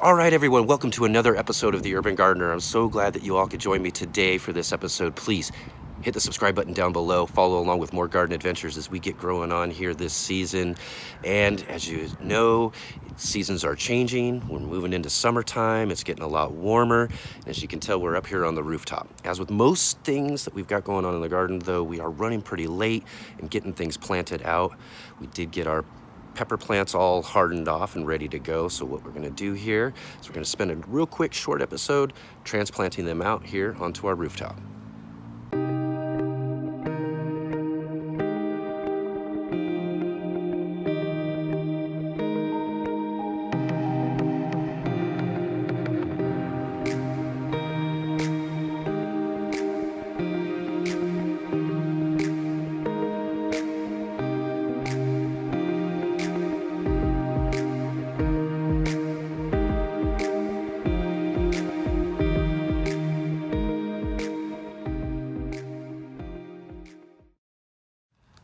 All right, everyone, welcome to another episode of The Urban Gardener. I'm so glad that you all could join me today for this episode. Please hit the subscribe button down below. Follow along with more garden adventures as we get growing on here this season. And as you know, seasons are changing. We're moving into summertime. It's getting a lot warmer. And as you can tell, we're up here on the rooftop. As with most things that we've got going on in the garden, though, we are running pretty late and getting things planted out. We did get our pepper plants all hardened off and ready to go. So what we're going to do here is we're going to spend a real quick short episode transplanting them out here onto our rooftop.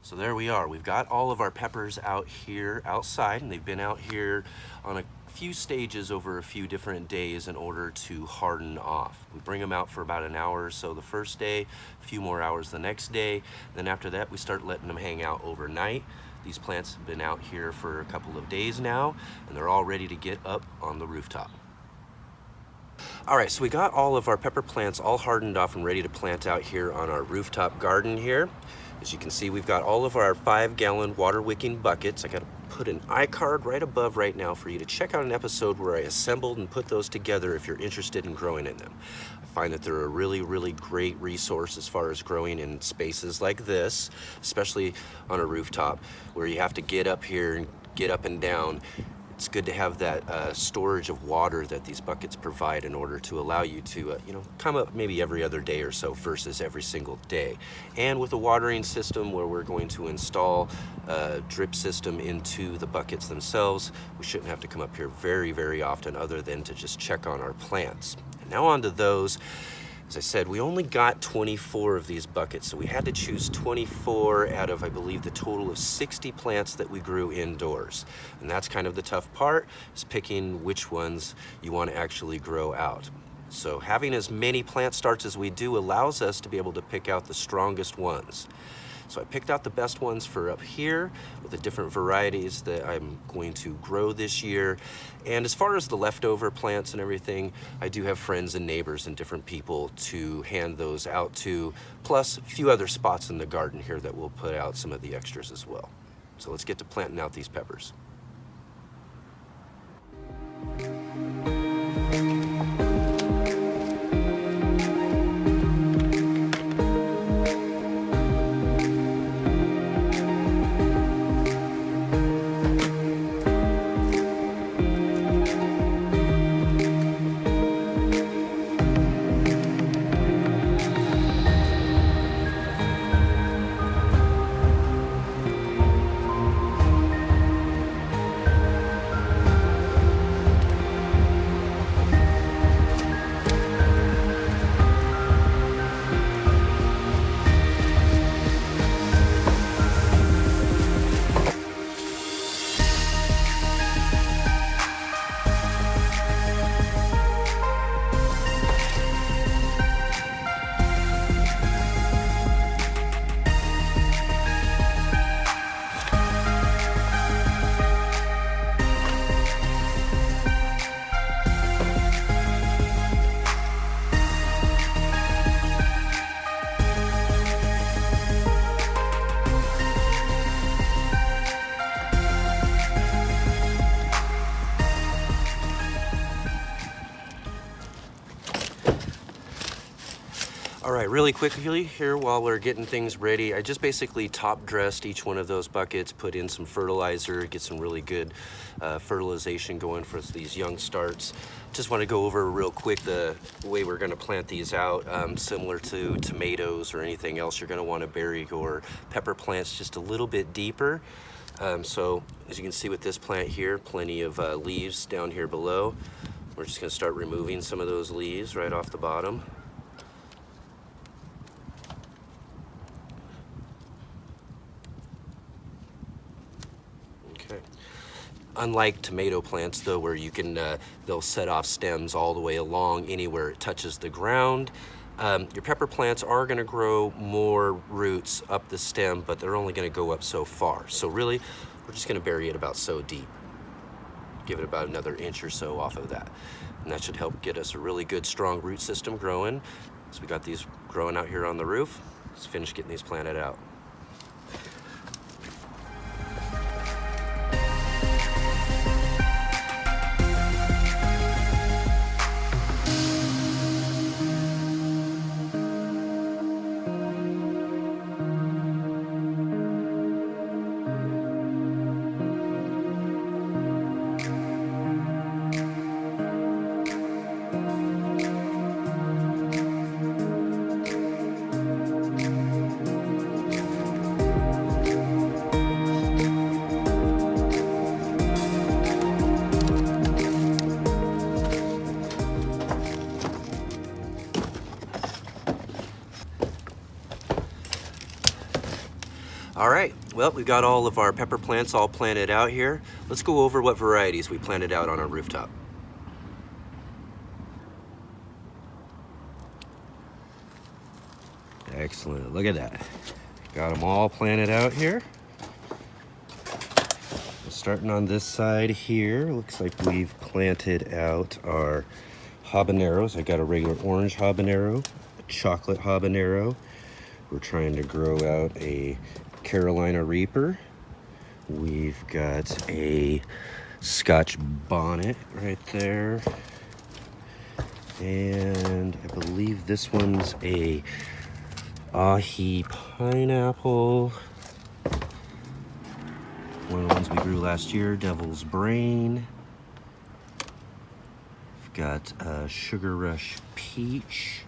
So there we are. We've got all of our peppers out here outside, and they've been out here on a few stages over a few different days in order to harden off. We bring them out for about an hour or so the first day, a few more hours the next day. Then after that, we start letting them hang out overnight. These plants have been out here for a couple of days now, and they're all ready to get up on the rooftop. All right, so we got all of our pepper plants all hardened off and ready to plant out here on our rooftop garden here. As you can see, we've got all of our 5-gallon water wicking buckets. I got to put an iCard right above right now for you to check out an episode where I assembled and put those together if you're interested in growing in them. I find that they're a really, really great resource as far as growing in spaces like this, especially on a rooftop where you have to get up here and get up and down. It's good to have that storage of water that these buckets provide in order to allow you to, come up maybe every other day or so versus every single day. And with a watering system where we're going to install a drip system into the buckets themselves, we shouldn't have to come up here very, very often other than to just check on our plants. And now on to those. As I said, we only got 24 of these buckets, so we had to choose 24 out of, I believe, the total of 60 plants that we grew indoors. And that's kind of the tough part, is picking which ones you want to actually grow out. So having as many plant starts as we do allows us to be able to pick out the strongest ones. So I picked out the best ones for up here with the different varieties that I'm going to grow this year. And as far as the leftover plants and everything, I do have friends and neighbors and different people to hand those out to, plus a few other spots in the garden here that will put out some of the extras as well. So let's get to planting out these peppers. All right, really quickly here while we're getting things ready, I just basically top dressed each one of those buckets, put in some fertilizer, get some really good fertilization going for these young starts. Just want to go over real quick the way we're going to plant these out. Similar to tomatoes or anything else, you're going to want to bury your pepper plants just a little bit deeper. So as you can see with this plant here, plenty of leaves down here below. We're just going to start removing some of those leaves right off the bottom. Unlike tomato plants though, where you can, they'll set off stems all the way along anywhere it touches the ground, your pepper plants are gonna grow more roots up the stem, but they're only gonna go up so far. So really, we're just gonna bury it about so deep. Give it about another inch or so off of that. And that should help get us a really good, strong root system growing. So we got these growing out here on the roof. Let's finish getting these planted out. All right, well, we've got all of our pepper plants all planted out here. Let's go over what varieties we planted out on our rooftop. Excellent, look at that. Got them all planted out here. Starting on this side here, looks like we've planted out our habaneros. I got a regular orange habanero, a chocolate habanero. We're trying to grow out a Carolina Reaper. We've got a Scotch bonnet right there. And I believe this one's a ahi pineapple. One of the ones we grew last year, Devil's Brain. We've got a Sugar Rush peach.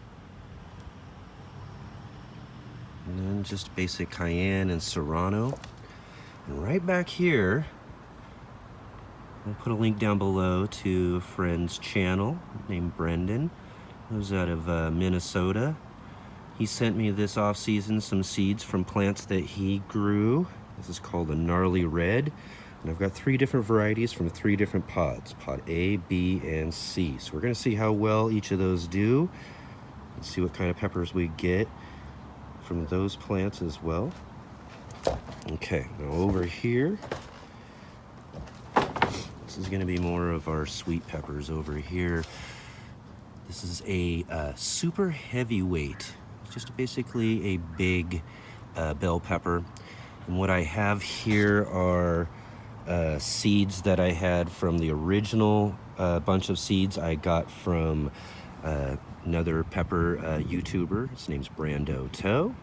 And then just basic cayenne and serrano. And right back here, I'll put a link down below to a friend's channel named Brendan. Who's out of Minnesota. He sent me this off-season some seeds from plants that he grew. This is called a Gnarly Red. And I've got 3 different varieties from 3 different pods. Pod A, B, and C. So we're gonna see how well each of those do. And see what kind of peppers we get from those plants as well. Okay, now over here, this is gonna be more of our sweet peppers over here. This is a super heavyweight. It's just basically a big bell pepper. And what I have here are seeds that I had from the original bunch of seeds I got from another pepper YouTuber. His name's Brando Toes.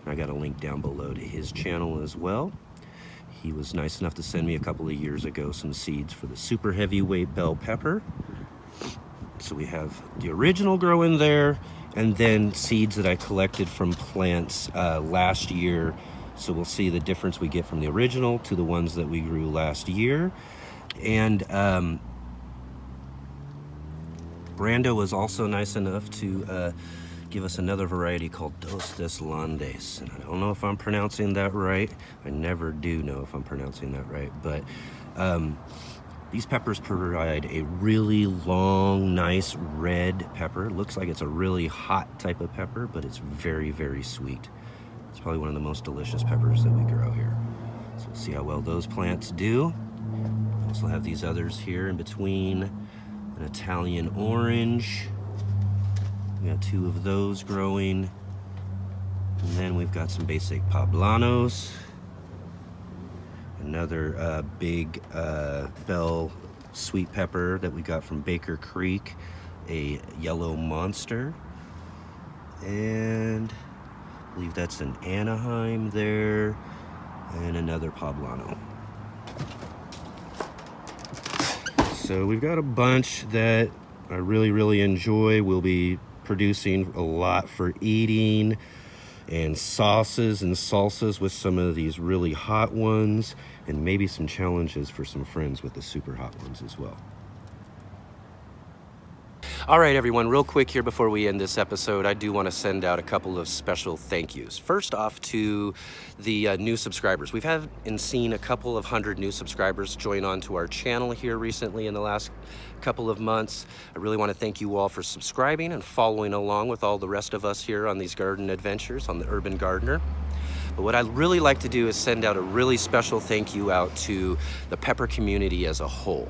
I got a link down below to his channel as well. He was nice enough to send me a couple of years ago some seeds for the super heavyweight bell pepper. So we have the original growing there, and then seeds that I collected from plants last year. So we'll see the difference we get from the original to the ones that we grew last year. And Brando was also nice enough to give us another variety called Dos Deslandes. And I don't know if I'm pronouncing that right. I never do know if I'm pronouncing that right. But these peppers provide a really long, nice red pepper. It looks like it's a really hot type of pepper, but it's very, very sweet. It's probably one of the most delicious peppers that we grow here. So we'll see how well those plants do. We also have these others here in between. An Italian orange. We got 2 of those growing. And then we've got some basic poblanos. Another big bell sweet pepper that we got from Baker Creek. A yellow monster. And I believe that's an Anaheim there. And another poblano. So we've got a bunch that I really, really enjoy. We'll be producing a lot for eating, and sauces and salsas with some of these really hot ones, and maybe some challenges for some friends with the super hot ones as well. All right, everyone, real quick here before we end this episode, I do want to send out a couple of special thank yous. First off to the new subscribers. We've had and seen a couple of hundred new subscribers join on to our channel here recently in the last couple of months. I really want to thank you all for subscribing and following along with all the rest of us here on these garden adventures on the Urban Gardener. But what I'd really like to do is send out a really special thank you out to the pepper community as a whole.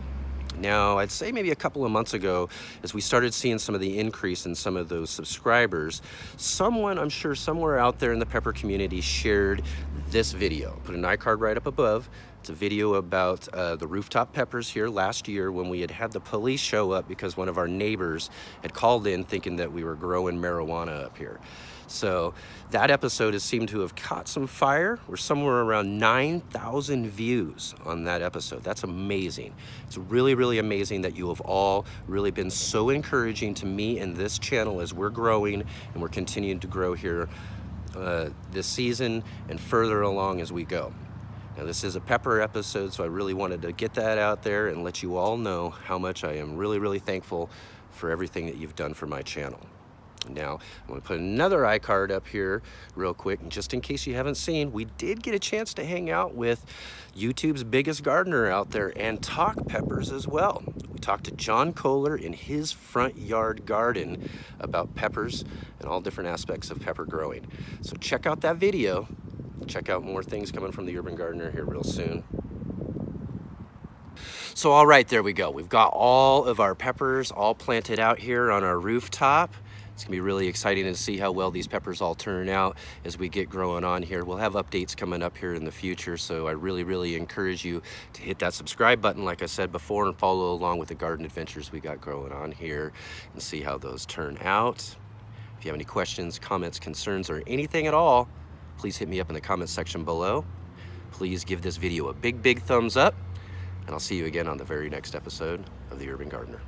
Now, I'd say maybe a couple of months ago, as we started seeing some of the increase in some of those subscribers, someone, I'm sure somewhere out there in the pepper community, shared this video. Put an iCard right up above. It's a video about the rooftop peppers here last year when we had the police show up because one of our neighbors had called in thinking that we were growing marijuana up here. So that episode has seemed to have caught some fire. We're somewhere around 9,000 views on that episode. That's amazing. It's really, really amazing that you have all really been so encouraging to me and this channel as we're growing and we're continuing to grow here this season and further along as we go. Now, this is a pepper episode, so I really wanted to get that out there and let you all know how much I am really, really thankful for everything that you've done for my channel. Now, I'm going to put another iCard up here real quick, and just in case you haven't seen, we did get a chance to hang out with YouTube's biggest gardener out there and talk peppers as well. We talked to John Kohler in his front yard garden about peppers and all different aspects of pepper growing. So check out that video. Check out more things coming from the Urban Gardener here real soon. So all right, there we go. We've got all of our peppers all planted out here on our rooftop. It's gonna be really exciting to see how well these peppers all turn out as we get growing on here. We'll have updates coming up here in the future, so I really, really encourage you to hit that subscribe button, like I said before, and follow along with the garden adventures we got growing on here and see how those turn out. If you have any questions, comments, concerns, or anything at all, please hit me up in the comments section below. Please give this video a big, big thumbs up, and I'll see you again on the very next episode of the Urban Gardener.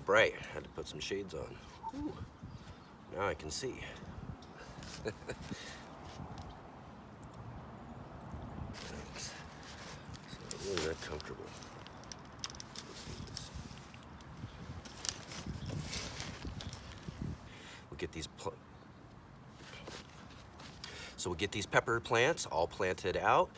Bright. I had to put some shades on. Ooh. Now I can see. Thanks. So really that comfortable. We'll get these pepper plants all planted out.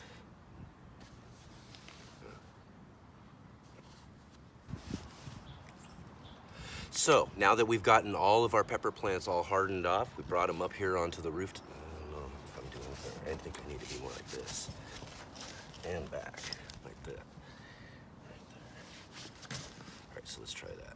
So now that we've gotten all of our pepper plants all hardened off, we brought them up here onto the roof. I don't know if I'm doing it. I think I need to be more like this. And back, like that. Right there. All right, so let's try that.